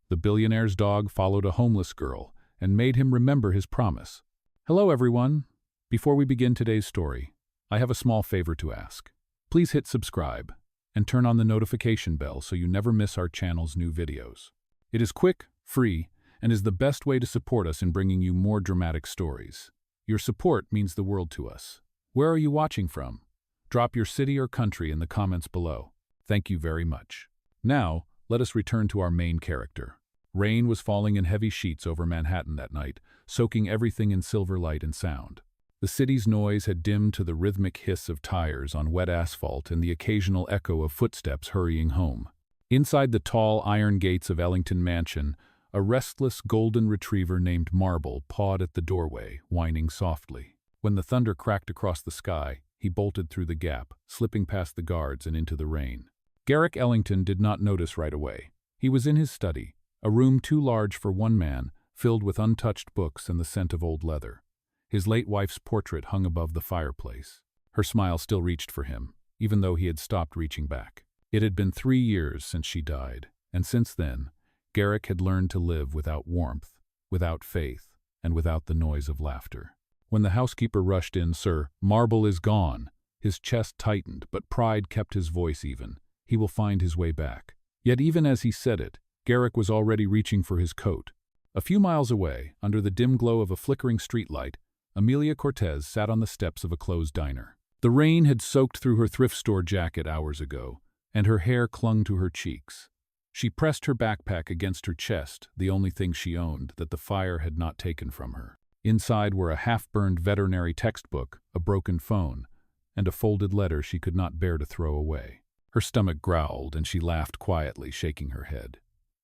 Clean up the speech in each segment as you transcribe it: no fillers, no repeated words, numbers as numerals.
The billionaire's dog followed a homeless girl and made him remember his promise. Hello, everyone. Before we begin today's story, I have a small favor to ask. Please hit subscribe and turn on the notification bell so you never miss our channel's new videos. It is quick, free, and is the best way to support us in bringing you more dramatic stories. Your support means the world to us. Where are you watching from? Drop your city or country in the comments below. Thank you very much. Now, let us return to our main character. Rain was falling in heavy sheets over Manhattan that night, soaking everything in silver light and sound. The city's noise had dimmed to the rhythmic hiss of tires on wet asphalt and the occasional echo of footsteps hurrying home. Inside the tall iron gates of Ellington Mansion, a restless golden retriever named Marble pawed at the doorway, whining softly. When the thunder cracked across the sky, he bolted through the gap, slipping past the guards and into the rain. Garrick Ellington did not notice right away. He was in his study, a room too large for one man, filled with untouched books and the scent of old leather. His late wife's portrait hung above the fireplace. Her smile still reached for him, even though he had stopped reaching back. It had been 3 years since she died, and since then, Garrick had learned to live without warmth, without faith, and without the noise of laughter. When the housekeeper rushed in, "Sir, Marble is gone." His chest tightened, but pride kept his voice even. He will find his way back. Yet even as he said it, Garrick was already reaching for his coat. A few miles away, under the dim glow of a flickering streetlight, Emilia Cortez sat on the steps of a closed diner. The rain had soaked through her thrift store jacket hours ago, and her hair clung to her cheeks. She pressed her backpack against her chest, the only thing she owned that the fire had not taken from her. Inside were a half-burned veterinary textbook, a broken phone, and a folded letter she could not bear to throw away. Her stomach growled, and she laughed quietly, shaking her head.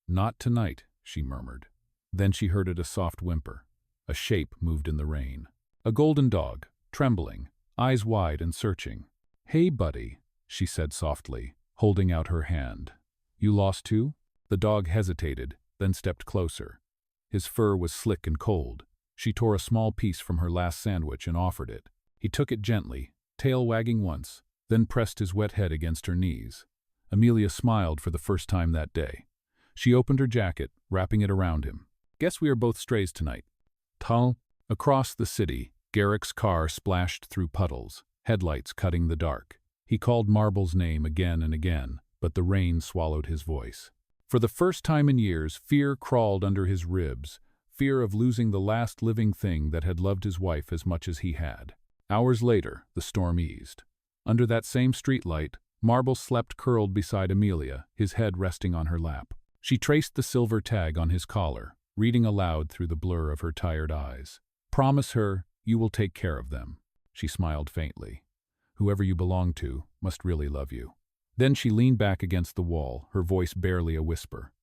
"Not tonight," she murmured. Then she heard a soft whimper. A shape moved in the rain. A golden dog, trembling, eyes wide and searching. "Hey, buddy," she said softly, holding out her hand. "You lost too?" The dog hesitated, then stepped closer. His fur was slick and cold. She tore a small piece from her last sandwich and offered it. He took it gently, tail wagging once, then pressed his wet head against her knees. Emilia smiled for the first time that day. She opened her jacket, wrapping it around him. "Guess we are both strays tonight." Tal. Across the city, Garrick's car splashed through puddles, headlights cutting the dark. He called Marble's name again and again, but the rain swallowed his voice. For the first time in years, fear crawled under his ribs, fear of losing the last living thing that had loved his wife as much as he had. Hours later, the storm eased. Under that same streetlight, Marble slept curled beside Emilia, his head resting on her lap. She traced the silver tag on his collar, reading aloud through the blur of her tired eyes. "Promise her you will take care of them." She smiled faintly. "Whoever you belong to must really love you." Then she leaned back against the wall, her voice barely a whisper.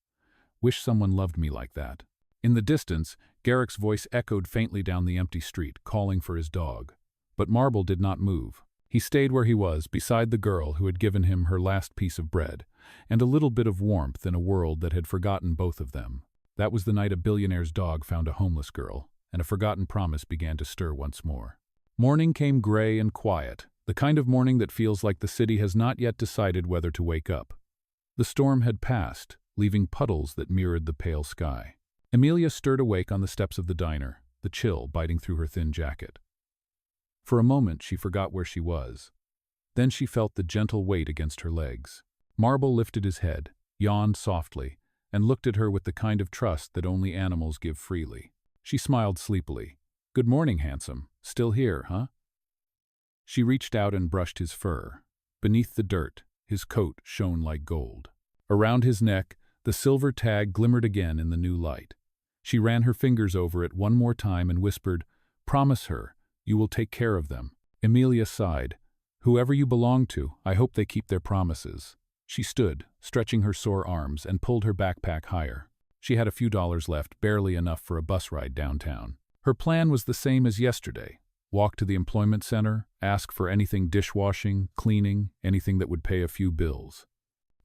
"Wish someone loved me like that." In the distance, Garrick's voice echoed faintly down the empty street, calling for his dog. But Marble did not move. He stayed where he was, beside the girl who had given him her last piece of bread, and a little bit of warmth in a world that had forgotten both of them. That was the night a billionaire's dog found a homeless girl, and a forgotten promise began to stir once more. Morning came gray and quiet, the kind of morning that feels like the city has not yet decided whether to wake up. The storm had passed, leaving puddles that mirrored the pale sky. Emilia stirred awake on the steps of the diner, the chill biting through her thin jacket. For a moment she forgot where she was. Then she felt the gentle weight against her legs. Marble lifted his head, yawned softly, and looked at her with the kind of trust that only animals give freely. She smiled sleepily. "Good morning, handsome. Still here, huh?" She reached out and brushed his fur. Beneath the dirt, his coat shone like gold. Around his neck, the silver tag glimmered again in the new light. She ran her fingers over it one more time and whispered, "Promise her you will take care of them." Emilia sighed. "Whoever you belong to, I hope they keep their promises." She stood, stretching her sore arms, and pulled her backpack higher. She had a few dollars left, barely enough for a bus ride downtown. Her plan was the same as yesterday. Walk to the employment center, ask for anything dishwashing, cleaning, anything that would pay a few bills.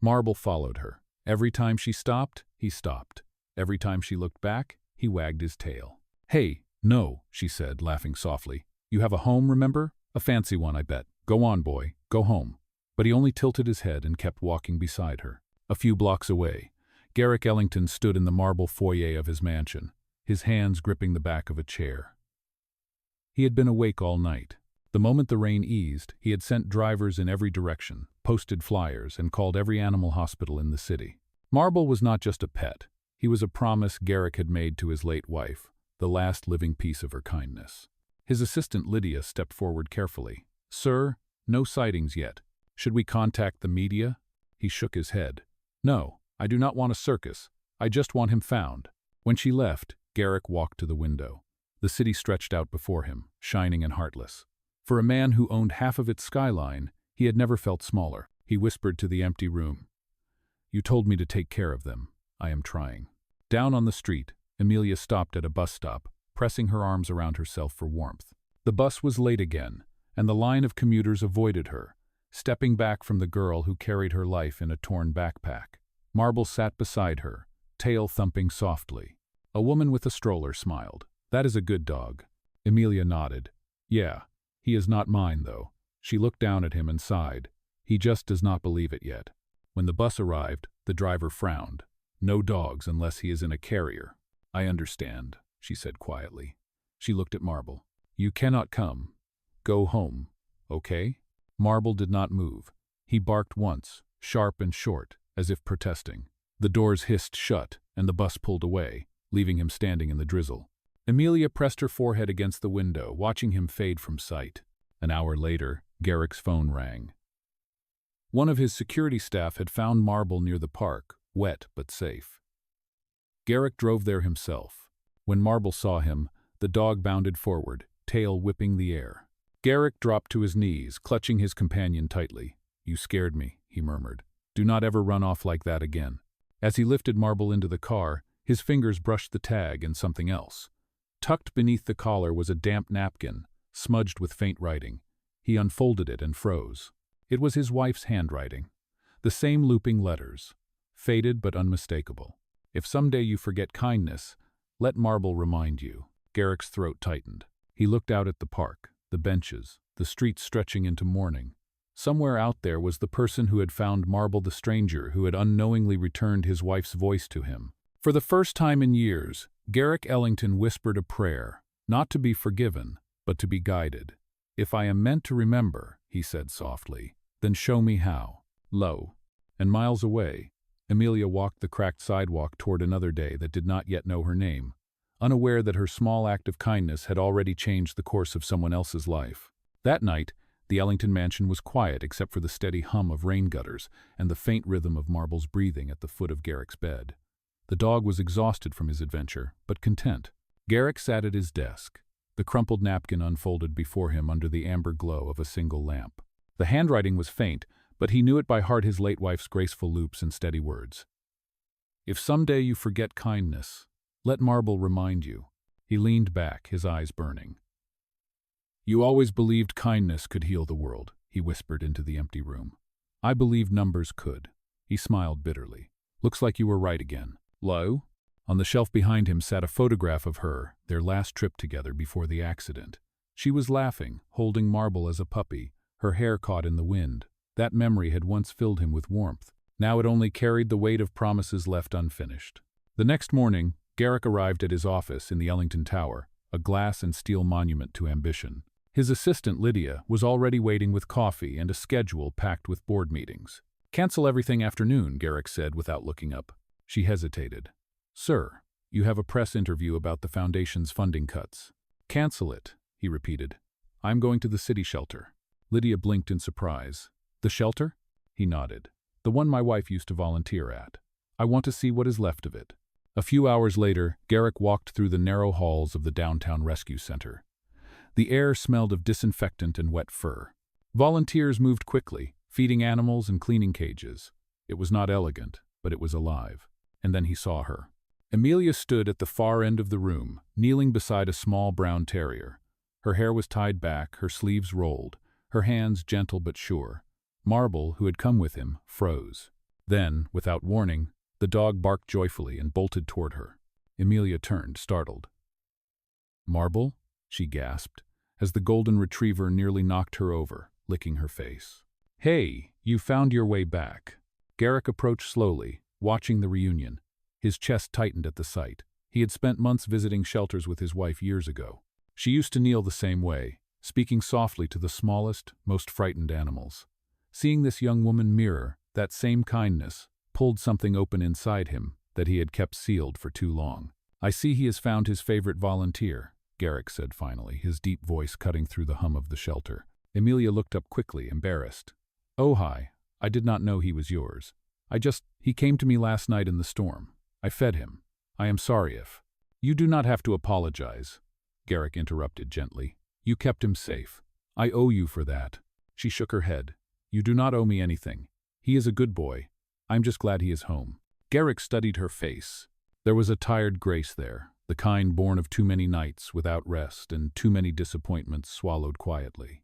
Marble followed her. Every time she stopped, he stopped. Every time she looked back, he wagged his tail. "Hey, no," she said, laughing softly. "You have a home, remember? A fancy one, I bet. Go on, boy, go home." But he only tilted his head and kept walking beside her. A few blocks away, Garrick Ellington stood in the marble foyer of his mansion, his hands gripping the back of a chair. He had been awake all night. The moment the rain eased, he had sent drivers in every direction, posted flyers, and called every animal hospital in the city. Marble was not just a pet. He was a promise Garrick had made to his late wife, the last living piece of her kindness. His assistant Lydia stepped forward carefully. "Sir, no sightings yet. Should we contact the media?" He shook his head. "No, I do not want a circus. I just want him found." When she left, Garrick walked to the window. The city stretched out before him, shining and heartless. For a man who owned half of its skyline, he had never felt smaller. He whispered to the empty room, "You told me to take care of them. I am trying." Down on the street, Emilia stopped at a bus stop, pressing her arms around herself for warmth. The bus was late again, and the line of commuters avoided her, stepping back from the girl who carried her life in a torn backpack. Marble sat beside her, tail thumping softly. A woman with a stroller smiled. "That is a good dog." Emilia nodded. "Yeah, he is not mine, though." She looked down at him and sighed. He just does not believe it yet. When the bus arrived, the driver frowned. "No dogs unless he is in a carrier." "I understand," she said quietly. She looked at Marble. "You cannot come. Go home, okay?" Marble did not move. He barked once, sharp and short, as if protesting. The doors hissed shut, and the bus pulled away, leaving him standing in the drizzle. Emilia pressed her forehead against the window, watching him fade from sight. An hour later, Garrick's phone rang. One of his security staff had found Marble near the park, wet but safe. Garrick drove there himself. When Marble saw him, the dog bounded forward, tail whipping the air. Garrick dropped to his knees, clutching his companion tightly. "You scared me," he murmured. "Do not ever run off like that again." As he lifted Marble into the car, his fingers brushed the tag and something else. Tucked beneath the collar was a damp napkin, smudged with faint writing. He unfolded it and froze. It was his wife's handwriting. The same looping letters, faded but unmistakable. "If someday you forget kindness, let Marble remind you." Garrick's throat tightened. He looked out at the park, the benches, the streets stretching into morning. Somewhere out there was the person who had found Marble, the stranger who had unknowingly returned his wife's voice to him. For the first time in years, Garrick Ellington whispered a prayer, not to be forgiven, but to be guided. "If I am meant to remember," he said softly, "then show me how." Lo, and miles away, Emilia walked the cracked sidewalk toward another day that did not yet know her name, unaware that her small act of kindness had already changed the course of someone else's life. That night, the Ellington mansion was quiet except for the steady hum of rain gutters and the faint rhythm of Marble's breathing at the foot of Garrick's bed. The dog was exhausted from his adventure, but content. Garrick sat at his desk, the crumpled napkin unfolded before him under the amber glow of a single lamp. The handwriting was faint, but he knew it by heart, his late wife's graceful loops and steady words. "If someday you forget kindness, let Marble remind you." He leaned back, his eyes burning. "You always believed kindness could heal the world," he whispered into the empty room. "I believed numbers could." He smiled bitterly. "Looks like you were right again." Lo? On the shelf behind him sat a photograph of her, their last trip together before the accident. She was laughing, holding Marble as a puppy, her hair caught in the wind. That memory had once filled him with warmth. Now it only carried the weight of promises left unfinished. The next morning, Garrick arrived at his office in the Ellington Tower, a glass and steel monument to ambition. His assistant, Lydia, was already waiting with coffee and a schedule packed with board meetings. "Cancel everything afternoon," Garrick said without looking up. She hesitated. "Sir, you have a press interview about the foundation's funding cuts." "Cancel it," he repeated. "I'm going to the city shelter." Lydia blinked in surprise. "The shelter?" He nodded. "The one my wife used to volunteer at. I want to see what is left of it." A few hours later, Garrick walked through the narrow halls of the downtown rescue center. The air smelled of disinfectant and wet fur. Volunteers moved quickly, feeding animals and cleaning cages. It was not elegant, but it was alive. And then he saw her. Emilia stood at the far end of the room, kneeling beside a small brown terrier. Her hair was tied back, her sleeves rolled, her hands gentle but sure. Marble, who had come with him, froze. Then, without warning, the dog barked joyfully and bolted toward her. Emilia turned, startled. "Marble?" she gasped, as the golden retriever nearly knocked her over, licking her face. "Hey, you found your way back." Garrick approached slowly, watching the reunion. His chest tightened at the sight. He had spent months visiting shelters with his wife years ago. She used to kneel the same way, speaking softly to the smallest, most frightened animals. Seeing this young woman mirror that same kindness pulled something open inside him that he had kept sealed for too long. "I see he has found his favorite volunteer," Garrick said finally, his deep voice cutting through the hum of the shelter. Emilia looked up quickly, embarrassed. "Oh, hi. I did not know he was yours. He came to me last night in the storm. I fed him. I am sorry if—" "You do not have to apologize," Garrick interrupted gently. "You kept him safe. I owe you for that." She shook her head. "You do not owe me anything. He is a good boy. I'm just glad he is home." Garrick studied her face. There was a tired grace there, the kind born of too many nights without rest and too many disappointments swallowed quietly.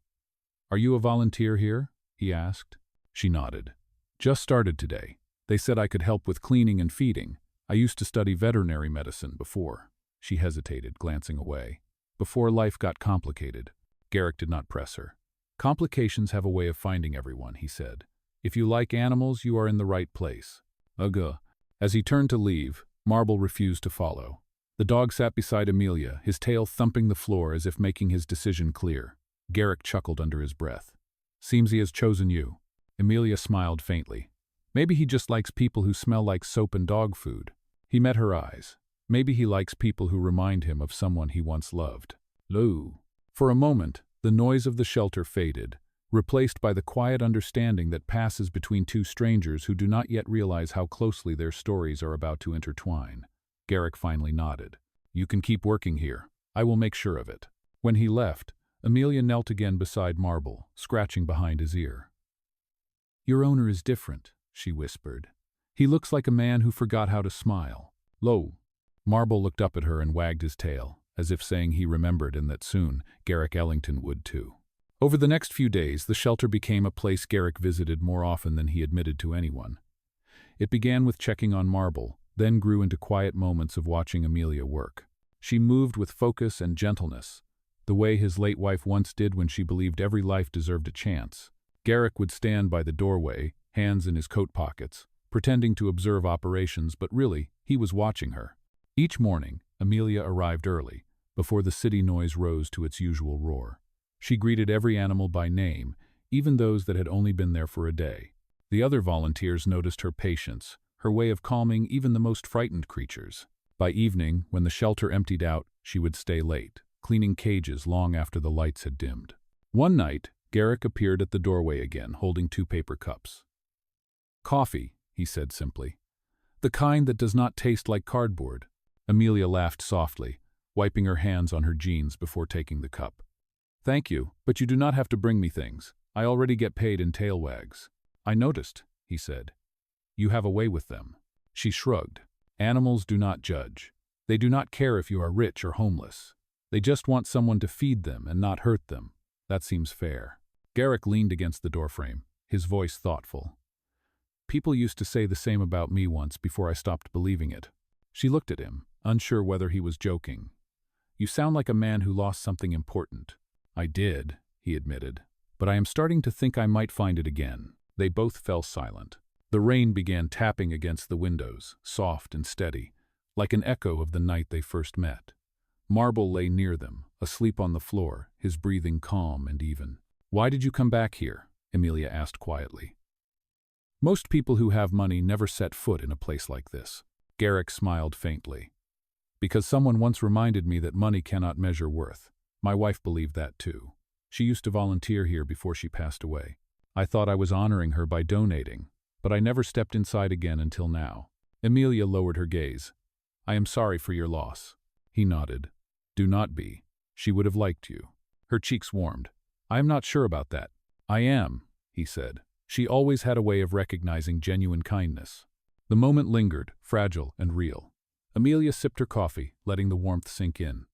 "Are you a volunteer here?" he asked. She nodded. "Just started today. They said I could help with cleaning and feeding. I used to study veterinary medicine before." She hesitated, glancing away. "Before life got complicated." Garrick did not press her. "Complications have a way of finding everyone," he said. "If you like animals, you are in the right place." Ugh. As he turned to leave, Marble refused to follow. The dog sat beside Emilia, his tail thumping the floor as if making his decision clear. Garrick chuckled under his breath. "Seems he has chosen you." Emilia smiled faintly. "Maybe he just likes people who smell like soap and dog food." He met her eyes. "Maybe he likes people who remind him of someone he once loved." Loo. For a moment, the noise of the shelter faded, replaced by the quiet understanding that passes between two strangers who do not yet realize how closely their stories are about to intertwine. Garrick finally nodded. "You can keep working here. I will make sure of it." When he left, Emilia knelt again beside Marble, scratching behind his ear. "Your owner is different," she whispered. "He looks like a man who forgot how to smile." Lo. Marble looked up at her and wagged his tail, as if saying he remembered and that soon Garrick Ellington would too. Over the next few days, the shelter became a place Garrick visited more often than he admitted to anyone. It began with checking on Marble, then grew into quiet moments of watching Emilia work. She moved with focus and gentleness, the way his late wife once did when she believed every life deserved a chance. Garrick would stand by the doorway, hands in his coat pockets, pretending to observe operations, but really, he was watching her. Each morning, Emilia arrived early, before the city noise rose to its usual roar. She greeted every animal by name, even those that had only been there for a day. The other volunteers noticed her patience, her way of calming even the most frightened creatures. By evening, when the shelter emptied out, she would stay late, cleaning cages long after the lights had dimmed. One night, Garrick appeared at the doorway again, holding 2 paper cups. "Coffee," he said simply. "The kind that does not taste like cardboard." Emilia laughed softly, wiping her hands on her jeans before taking the cup. "Thank you, but you do not have to bring me things. I already get paid in tail wags." "I noticed," he said. "You have a way with them." She shrugged. "Animals do not judge. They do not care if you are rich or homeless. They just want someone to feed them and not hurt them. That seems fair." Garrick leaned against the doorframe, his voice thoughtful. "People used to say the same about me once before I stopped believing it." She looked at him, unsure whether he was joking. "You sound like a man who lost something important." "I did," he admitted, "but I am starting to think I might find it again." They both fell silent. The rain began tapping against the windows, soft and steady, like an echo of the night they first met. Marble lay near them, asleep on the floor, his breathing calm and even. "Why did you come back here?" Emilia asked quietly. "Most people who have money never set foot in a place like this." Garrick smiled faintly. "Because someone once reminded me that money cannot measure worth. My wife believed that too. She used to volunteer here before she passed away. I thought I was honoring her by donating, but I never stepped inside again until now." Emilia lowered her gaze. "I am sorry for your loss." He nodded. "Do not be. She would have liked you." Her cheeks warmed. "I am not sure about that." "I am," he said. She always had a way of recognizing genuine kindness. The moment lingered, fragile and real. Emilia sipped her coffee, letting the warmth sink in.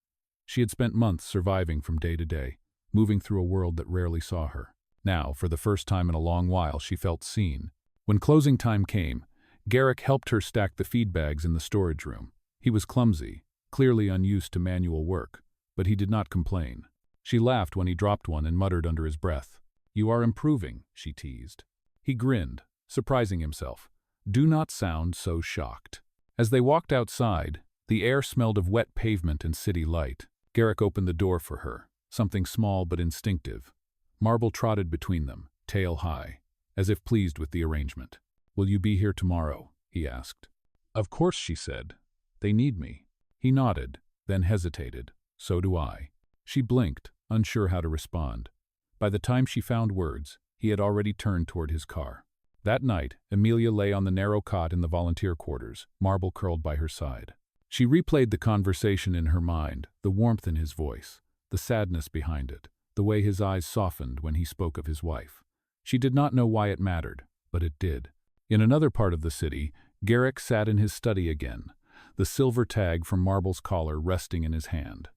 She had spent months surviving from day to day, moving through a world that rarely saw her. Now, for the first time in a long while, she felt seen. When closing time came, Garrick helped her stack the feed bags in the storage room. He was clumsy, clearly unused to manual work, but he did not complain. She laughed when he dropped one and muttered under his breath. "You are improving," she teased. He grinned, surprising himself. "Do not sound so shocked." As they walked outside, the air smelled of wet pavement and city light. Garrick opened the door for her, something small but instinctive. Marble trotted between them, tail high, as if pleased with the arrangement. "Will you be here tomorrow?" he asked. "Of course," she said. "They need me." He nodded, then hesitated. "So do I." She blinked, unsure how to respond. By the time she found words, he had already turned toward his car. That night, Emilia lay on the narrow cot in the volunteer quarters, Marble curled by her side. She replayed the conversation in her mind, the warmth in his voice, the sadness behind it, the way his eyes softened when he spoke of his wife. She did not know why it mattered, but it did. In another part of the city, Garrick sat in his study again, the silver tag from Marble's collar resting in his hand.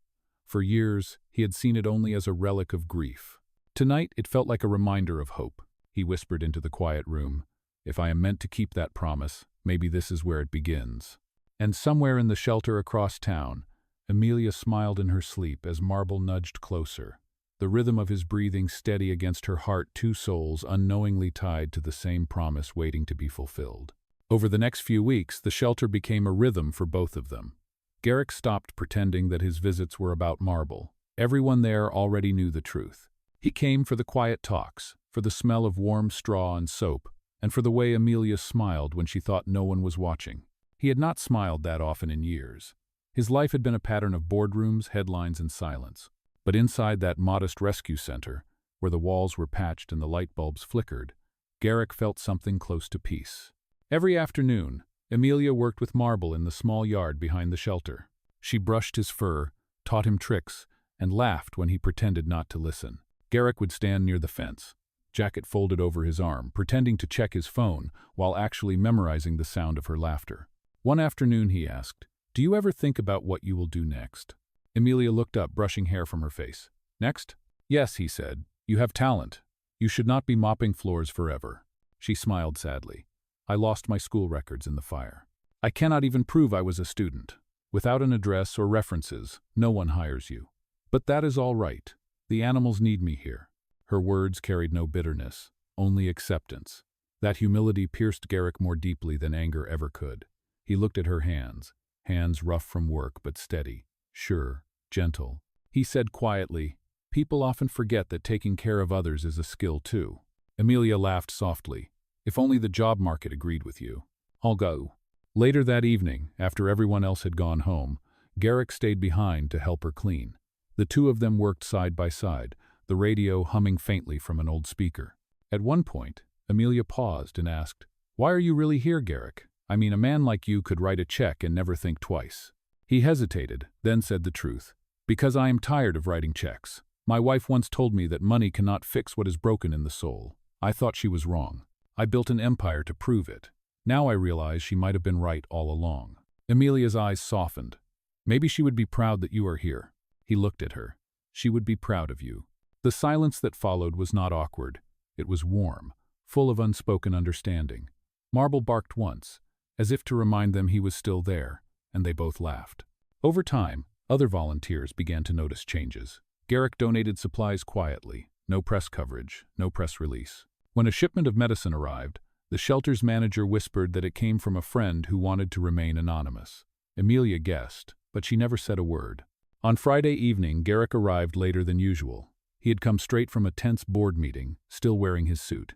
For years, he had seen it only as a relic of grief. Tonight, it felt like a reminder of hope. He whispered into the quiet room, "If I am meant to keep that promise, maybe this is where it begins." And somewhere in the shelter across town, Emilia smiled in her sleep as Marble nudged closer, the rhythm of his breathing steady against her heart, two souls unknowingly tied to the same promise waiting to be fulfilled. Over the next few weeks, the shelter became a rhythm for both of them. Garrick stopped pretending that his visits were about Marble. Everyone there already knew the truth. He came for the quiet talks, for the smell of warm straw and soap, and for the way Emilia smiled when she thought no one was watching. He had not smiled that often in years. His life had been a pattern of boardrooms, headlines, and silence. But inside that modest rescue center, where the walls were patched and the light bulbs flickered, Garrick felt something close to peace. Every afternoon, Emilia worked with Marble in the small yard behind the shelter. She brushed his fur, taught him tricks, and laughed when he pretended not to listen. Garrick would stand near the fence, jacket folded over his arm, pretending to check his phone while actually memorizing the sound of her laughter. One afternoon he asked, "Do you ever think about what you will do next?" Emilia looked up, brushing hair from her face. "Next?" "Yes," he said. "You have talent. You should not be mopping floors forever." She smiled sadly. "I lost my school records in the fire. I cannot even prove I was a student. Without an address or references, no one hires you. But that is all right. The animals need me here." Her words carried no bitterness, only acceptance. That humility pierced Garrick more deeply than anger ever could. He looked at her hands, hands rough from work but steady, sure, gentle. He said quietly, "People often forget that taking care of others is a skill too." Emilia laughed softly. "If only the job market agreed with you. I'll go." Later that evening, after everyone else had gone home, Garrick stayed behind to help her clean. The two of them worked side by side, the radio humming faintly from an old speaker. At one point, Emilia paused and asked, "Why are you really here, Garrick? I mean, a man like you could write a check and never think twice." He hesitated, then said the truth. "Because I am tired of writing checks. My wife once told me that money cannot fix what is broken in the soul. I thought she was wrong. I built an empire to prove it. Now I realize she might have been right all along." Emilia's eyes softened. "Maybe she would be proud that you are here." He looked at her. "She would be proud of you." The silence that followed was not awkward. It was warm, full of unspoken understanding. Marble barked once, as if to remind them he was still there, and they both laughed. Over time, other volunteers began to notice changes. Garrick donated supplies quietly, no press coverage, no press release. When a shipment of medicine arrived, the shelter's manager whispered that it came from a friend who wanted to remain anonymous. Emilia guessed, but she never said a word. On Friday evening, Garrick arrived later than usual. He had come straight from a tense board meeting, still wearing his suit.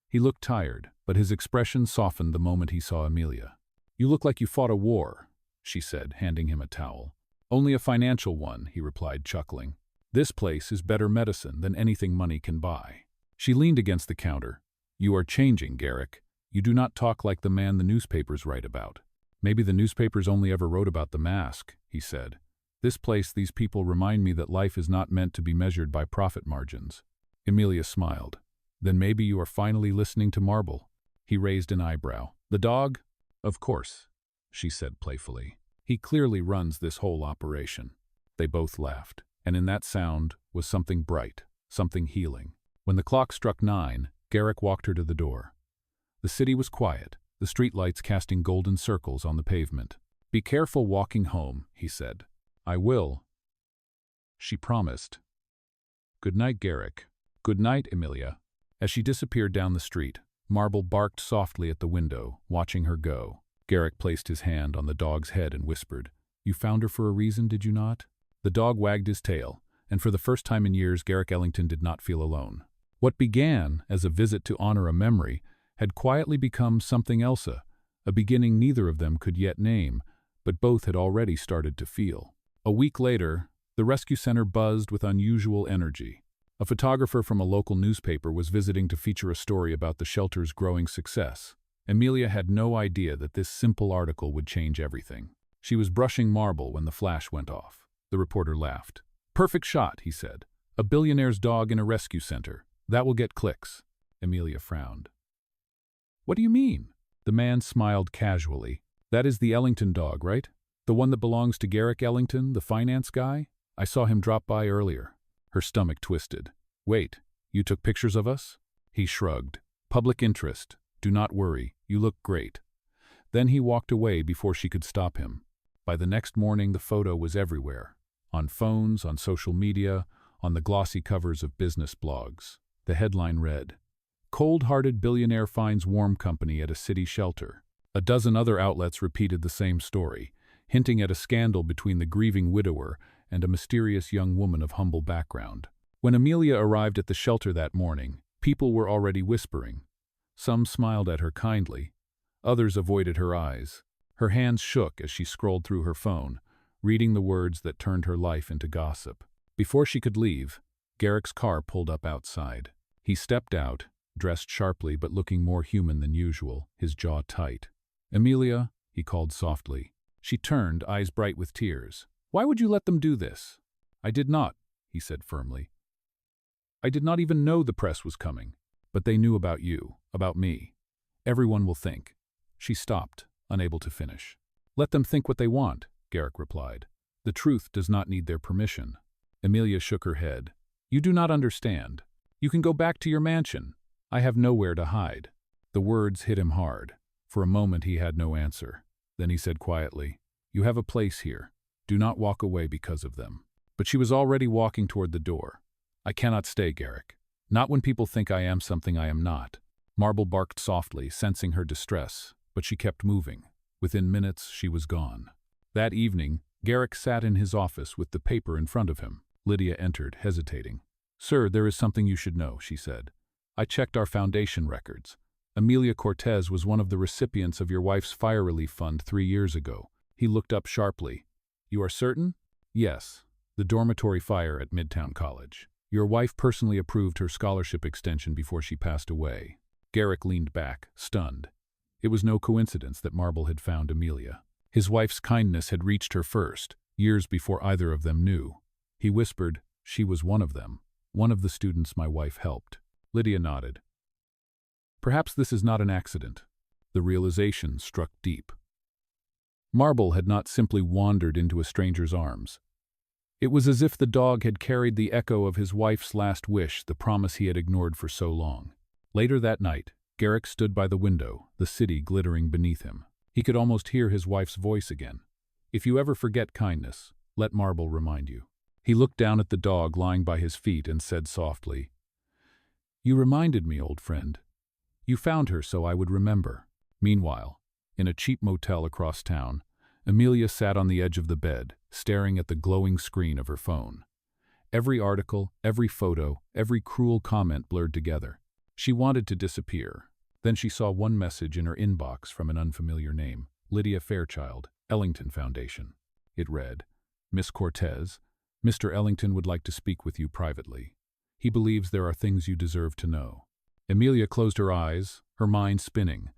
He looked tired, but his expression softened the moment he saw Emilia. "You look like you fought a war," she said, handing him a towel. "Only a financial one," he replied, chuckling. "This place is better medicine than anything money can buy." She leaned against the counter. "You are changing, Garrick. You do not talk like the man the newspapers write about." "Maybe the newspapers only ever wrote about the mask," he said. "This place, these people remind me that life is not meant to be measured by profit margins." Emilia smiled. "Then maybe you are finally listening to Marble." He raised an eyebrow. "The dog?" "Of course," she said playfully. "He clearly runs this whole operation." They both laughed, and in that sound was something bright, something healing. When the clock struck 9, Garrick walked her to the door. The city was quiet, the streetlights casting golden circles on the pavement. "Be careful walking home," he said. "I will," she promised. "Good night, Garrick." "Good night, Emilia." As she disappeared down the street, Marble barked softly at the window, watching her go. Garrick placed his hand on the dog's head and whispered, "You found her for a reason, did you not?" The dog wagged his tail, and for the first time in years Garrick Ellington did not feel alone. What began as a visit to honor a memory had quietly become something else, a beginning neither of them could yet name, but both had already started to feel. A week later, the rescue center buzzed with unusual energy. A photographer from a local newspaper was visiting to feature a story about the shelter's growing success. Emilia had no idea that this simple article would change everything. She was brushing marble when the flash went off. The reporter laughed. "Perfect shot," he said. "A billionaire's dog in a rescue center. That will get clicks." Emilia frowned. "What do you mean?" The man smiled casually. "That is the Ellington dog, right? The one that belongs to Garrick Ellington, the finance guy? I saw him drop by earlier." Her stomach twisted. "Wait, you took pictures of us?" He shrugged. "Public interest. Do not worry, you look great." Then he walked away before she could stop him. By the next morning, the photo was everywhere. On phones, on social media, on the glossy covers of business blogs. The headline read, "Cold-hearted billionaire finds warm company at a city shelter." A dozen other outlets repeated the same story, hinting at a scandal between the grieving widower and a mysterious young woman of humble background. When Emilia arrived at the shelter that morning, people were already whispering. Some smiled at her kindly. Others avoided her eyes. Her hands shook as she scrolled through her phone, reading the words that turned her life into gossip. Before she could leave, Garrick's car pulled up outside. He stepped out, dressed sharply but looking more human than usual, his jaw tight. "Emilia," he called softly. She turned, eyes bright with tears. "Why would you let them do this?" "I did not," he said firmly. "I did not even know the press was coming. But they knew about you, about me. Everyone will think." She stopped, unable to finish. "Let them think what they want," Garrick replied. "The truth does not need their permission." Emilia shook her head. "You do not understand. You can go back to your mansion. I have nowhere to hide." The words hit him hard. For a moment he had no answer. Then he said quietly, "You have a place here. Do not walk away because of them." But she was already walking toward the door. "I cannot stay, Garrick. Not when people think I am something I am not." Marble barked softly, sensing her distress, but she kept moving. Within minutes, she was gone. That evening, Garrick sat in his office with the paper in front of him. Lydia entered, hesitating. "Sir, there is something you should know," she said. "I checked our foundation records. Emilia Cortez was one of the recipients of your wife's fire relief fund 3 years ago." He looked up sharply. "You are certain?" "Yes. The dormitory fire at Midtown College. Your wife personally approved her scholarship extension before she passed away." Garrick leaned back, stunned. It was no coincidence that Marble had found Emilia. His wife's kindness had reached her first, years before either of them knew. He whispered, "She was one of them, one of the students my wife helped." Lydia nodded. "Perhaps this is not an accident." The realization struck deep. Marble had not simply wandered into a stranger's arms. It was as if the dog had carried the echo of his wife's last wish, the promise he had ignored for so long. Later that night, Garrick stood by the window, the city glittering beneath him. He could almost hear his wife's voice again. "If you ever forget kindness, let Marble remind you." He looked down at the dog lying by his feet and said softly, "You reminded me, old friend. You found her so I would remember." Meanwhile, in a cheap motel across town, Emilia sat on the edge of the bed, staring at the glowing screen of her phone. Every article, every photo, every cruel comment blurred together. She wanted to disappear. Then she saw one message in her inbox from an unfamiliar name, Lydia Fairchild, Ellington Foundation. It read, "Miss Cortez, Mr. Ellington would like to speak with you privately. He believes there are things you deserve to know." Emilia closed her eyes, her mind spinning.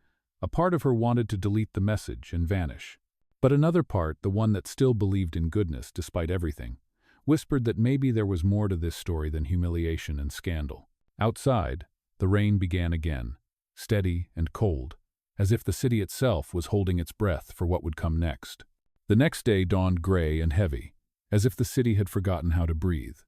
A part of her wanted to delete the message and vanish. But another part, the one that still believed in goodness despite everything, whispered that maybe there was more to this story than humiliation and scandal. Outside, the rain began again, steady and cold, as if the city itself was holding its breath for what would come next. The next day dawned gray and heavy, as if the city had forgotten how to breathe.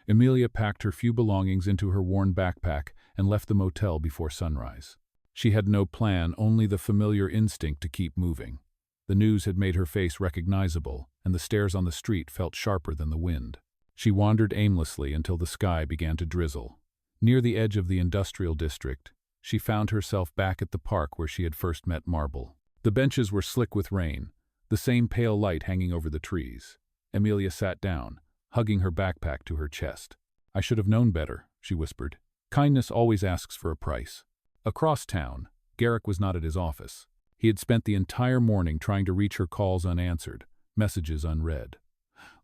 Emilia packed her few belongings into her worn backpack and left the motel before sunrise. She had no plan, only the familiar instinct to keep moving. The news had made her face recognizable, and the stairs on the street felt sharper than the wind. She wandered aimlessly until the sky began to drizzle. Near the edge of the industrial district, she found herself back at the park where she had first met Marble. The benches were slick with rain, the same pale light hanging over the trees. Emilia sat down, hugging her backpack to her chest. "I should have known better," she whispered. "Kindness always asks for a price." Across town, Garrick was not at his office. He had spent the entire morning trying to reach her calls unanswered, messages unread.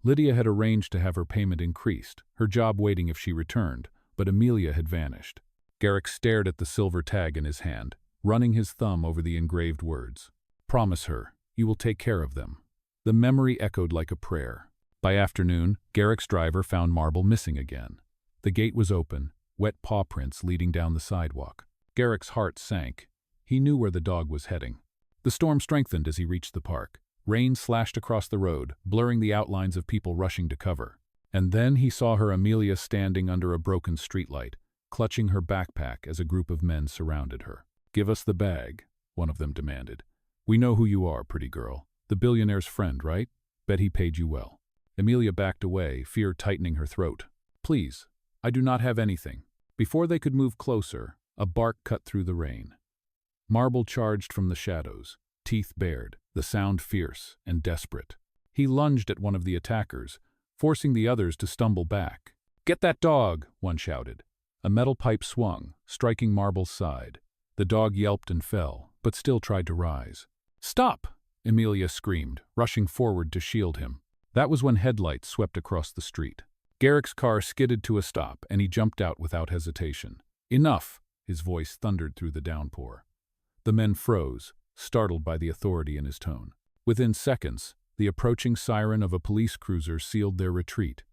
Lydia had arranged to have her payment increased, her job waiting if she returned, but Emilia had vanished. Garrick stared at the silver tag in his hand, running his thumb over the engraved words. "Promise her, you will take care of them." The memory echoed like a prayer. By afternoon, Garrick's driver found Marble missing again. The gate was open, wet paw prints leading down the sidewalk. Garrick's heart sank. He knew where the dog was heading. The storm strengthened as he reached the park. Rain slashed across the road, blurring the outlines of people rushing to cover. And then he saw her Emilia standing under a broken streetlight, clutching her backpack as a group of men surrounded her. "Give us the bag," one of them demanded. "We know who you are, pretty girl. The billionaire's friend, right? Bet he paid you well." Emilia backed away, fear tightening her throat. "Please, I do not have anything." Before they could move closer, a bark cut through the rain. Marble charged from the shadows, teeth bared, the sound fierce and desperate. He lunged at one of the attackers, forcing the others to stumble back. "Get that dog!" one shouted. A metal pipe swung, striking Marble's side. The dog yelped and fell, but still tried to rise. "Stop!" Emilia screamed, rushing forward to shield him. That was when headlights swept across the street. Garrick's car skidded to a stop, and he jumped out without hesitation. "Enough!" His voice thundered through the downpour. The men froze, startled by the authority in his tone. Within seconds, the approaching siren of a police cruiser sealed their retreat.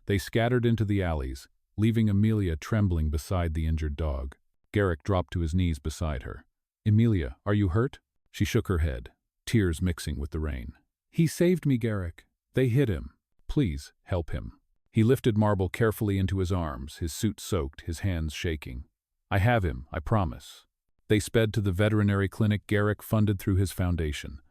They scattered into the alleys, leaving Emilia trembling beside the injured dog. Garrick dropped to his knees beside her. "Emilia, are you hurt?" She shook her head, tears mixing with the rain. "He saved me, Garrick. They hit him. Please, help him." He lifted Marble carefully into his arms, his suit soaked, his hands shaking. "I have him, I promise." They sped to the veterinary clinic Garrick funded through his foundation.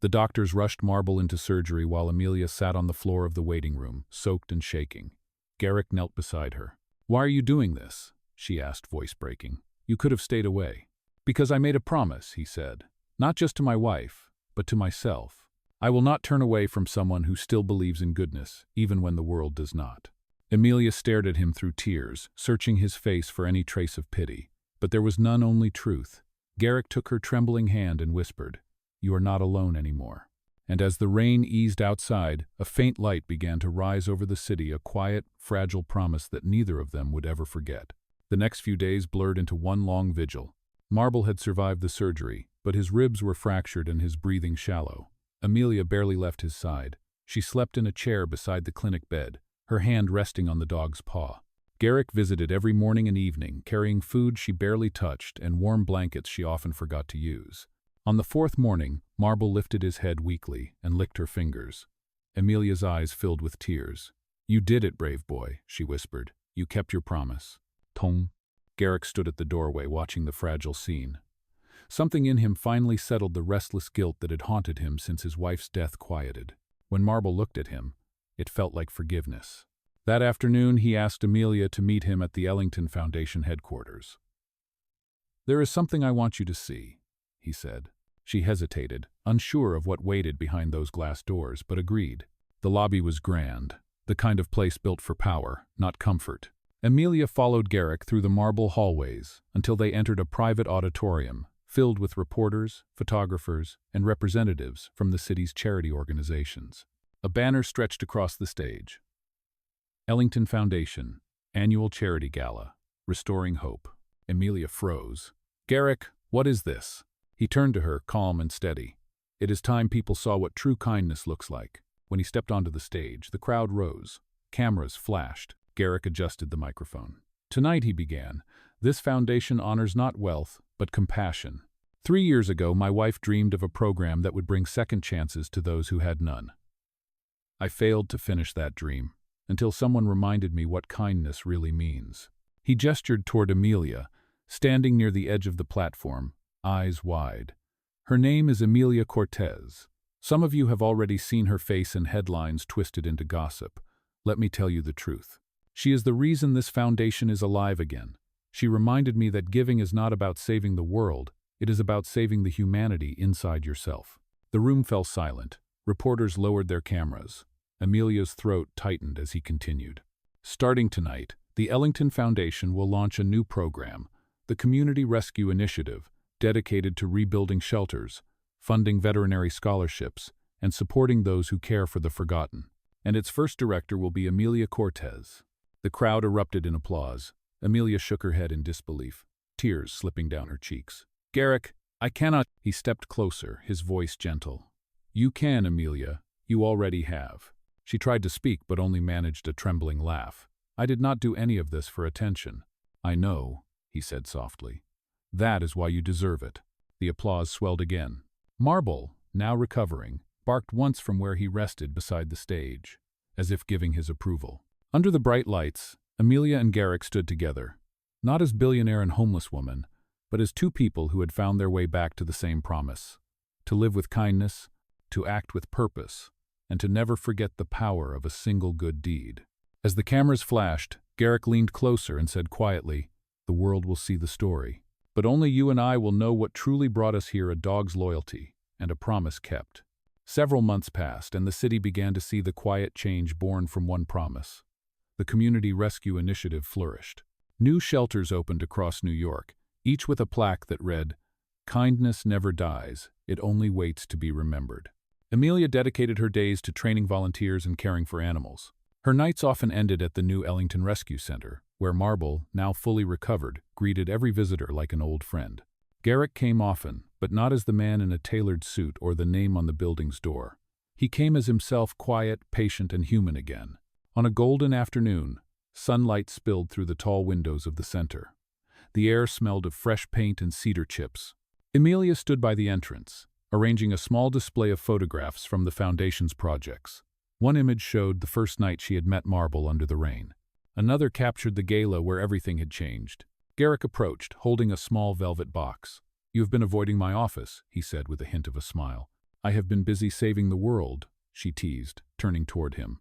The doctors rushed Marble into surgery while Emilia sat on the floor of the waiting room, soaked and shaking. Garrick knelt beside her. "Why are you doing this?" she asked, voice breaking. "You could have stayed away." "Because I made a promise," he said. "Not just to my wife, but to myself. I will not turn away from someone who still believes in goodness, even when the world does not." Emilia stared at him through tears, searching his face for any trace of pity. But there was none, only truth. Garrick took her trembling hand and whispered, "You are not alone anymore." And as the rain eased outside, a faint light began to rise over the city, a quiet, fragile promise that neither of them would ever forget. The next few days blurred into one long vigil. Marble had survived the surgery, but his ribs were fractured and his breathing shallow. Emilia barely left his side. She slept in a chair beside the clinic bed, her hand resting on the dog's paw. Garrick visited every morning and evening, carrying food she barely touched and warm blankets she often forgot to use. On the fourth morning, Marble lifted his head weakly and licked her fingers. Emilia's eyes filled with tears. "You did it, brave boy," she whispered. "You kept your promise." Tong. Garrick stood at the doorway, watching the fragile scene. Something in him finally settled the restless guilt that had haunted him since his wife's death quieted. When Marble looked at him, it felt like forgiveness. That afternoon, he asked Emilia to meet him at the Ellington Foundation headquarters. "There is something I want you to see," he said. She hesitated, unsure of what waited behind those glass doors, but agreed. The lobby was grand, the kind of place built for power, not comfort. Emilia followed Garrick through the marble hallways until they entered a private auditorium filled with reporters, photographers, and representatives from the city's charity organizations. A banner stretched across the stage. Ellington Foundation, Annual Charity Gala, Restoring Hope. Emilia froze. "Garrick, what is this?" He turned to her, calm and steady. It is time people saw what true kindness looks like. When he stepped onto the stage, the crowd rose. Cameras flashed. Garrick adjusted the microphone. "Tonight," he began, "this foundation honors not wealth, but compassion. 3 years ago, my wife dreamed of a program that would bring second chances to those who had none. I failed to finish that dream, until someone reminded me what kindness really means." He gestured toward Emilia, standing near the edge of the platform, eyes wide. "Her name is Emilia Cortez. Some of you have already seen her face in headlines twisted into gossip. Let me tell you the truth. She is the reason this foundation is alive again. She reminded me that giving is not about saving the world, It is about saving the humanity inside yourself. The room fell silent. Reporters lowered their cameras. Emilia's throat tightened as he continued. Starting tonight, the Ellington Foundation will launch a new program, the Community Rescue Initiative, dedicated to rebuilding shelters, funding veterinary scholarships, and supporting those who care for the forgotten. And its first director will be Emilia Cortez. The crowd erupted in applause. Emilia shook her head in disbelief, tears slipping down her cheeks. "Garrick, I cannot—" He stepped closer, his voice gentle. "You can, Emilia. You already have." She tried to speak but only managed a trembling laugh. "I did not do any of this for attention." "I know," he said softly. "That is why you deserve it." The applause swelled again. Marble, now recovering, barked once from where he rested beside the stage, as if giving his approval. Under the bright lights, Emilia and Garrick stood together, not as billionaire and homeless woman, but as two people who had found their way back to the same promise: to live with kindness, to act with purpose, and to never forget the power of a single good deed. As the cameras flashed, Garrick leaned closer and said quietly, "The world will see the story. But only you and I will know what truly brought us here: a dog's loyalty and a promise kept." Several months passed, and the city began to see the quiet change born from one promise. The Community Rescue Initiative flourished. New shelters opened across New York, each with a plaque that read, "Kindness never dies, it only waits to be remembered." Emilia dedicated her days to training volunteers and caring for animals. Her nights often ended at the new Ellington Rescue Center, where Marble, now fully recovered, greeted every visitor like an old friend. Garrick came often, but not as the man in a tailored suit or the name on the building's door. He came as himself, quiet, patient, and human again. On a golden afternoon, sunlight spilled through the tall windows of the center. The air smelled of fresh paint and cedar chips. Emilia stood by the entrance, arranging a small display of photographs from the Foundation's projects. One image showed the first night she had met Marble under the rain. Another captured the gala where everything had changed. Garrick approached, holding a small velvet box. "You have been avoiding my office," he said with a hint of a smile. "I have been busy saving the world," she teased, turning toward him.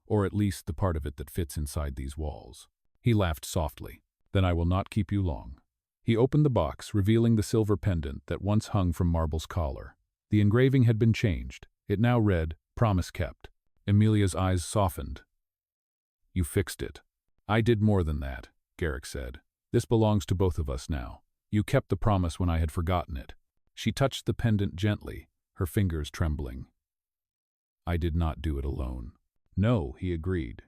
"Or at least the part of it that fits inside these walls." He laughed softly. "Then I will not keep you long." He opened the box, revealing the silver pendant that once hung from Marble's collar. The engraving had been changed. It now read, "Promise kept." Emilia's eyes softened. "You fixed it." "I did more than that," Garrick said. "This belongs to both of us now. You kept the promise when I had forgotten it." She touched the pendant gently, her fingers trembling. "I did not do it alone." "No," he agreed.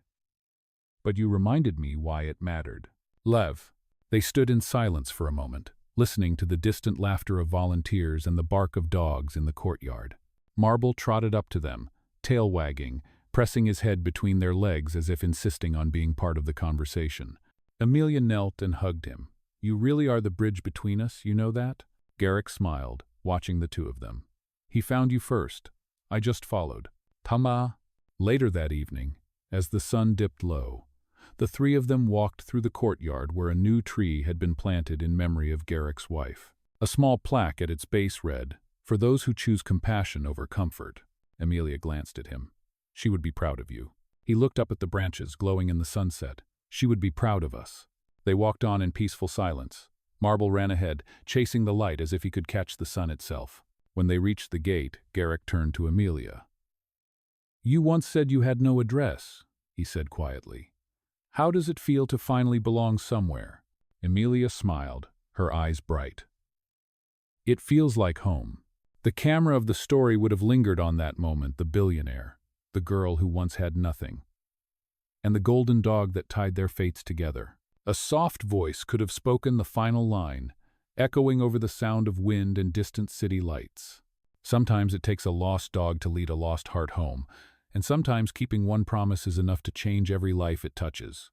"But you reminded me why it mattered." "Lev." They stood in silence for a moment, listening to the distant laughter of volunteers and the bark of dogs in the courtyard. Marble trotted up to them, tail wagging, pressing his head between their legs as if insisting on being part of the conversation. Emilia knelt and hugged him. "You really are the bridge between us, you know that?" Garrick smiled, watching the two of them. "He found you first. I just followed." Tama. Later that evening, as the sun dipped low, the three of them walked through the courtyard where a new tree had been planted in memory of Garrick's wife. A small plaque at its base read, "For those who choose compassion over comfort." Emilia glanced at him. "She would be proud of you." He looked up at the branches glowing in the sunset. "She would be proud of us." They walked on in peaceful silence. Marble ran ahead, chasing the light as if he could catch the sun itself. When they reached the gate, Garrick turned to Emilia. "You once said you had no address," he said quietly. "How does it feel to finally belong somewhere?" Emilia smiled, her eyes bright. "It feels like home." The camera of the story would have lingered on that moment: the billionaire, the girl who once had nothing, and the golden dog that tied their fates together. A soft voice could have spoken the final line, echoing over the sound of wind and distant city lights. Sometimes it takes a lost dog to lead a lost heart home, and sometimes keeping one promise is enough to change every life it touches.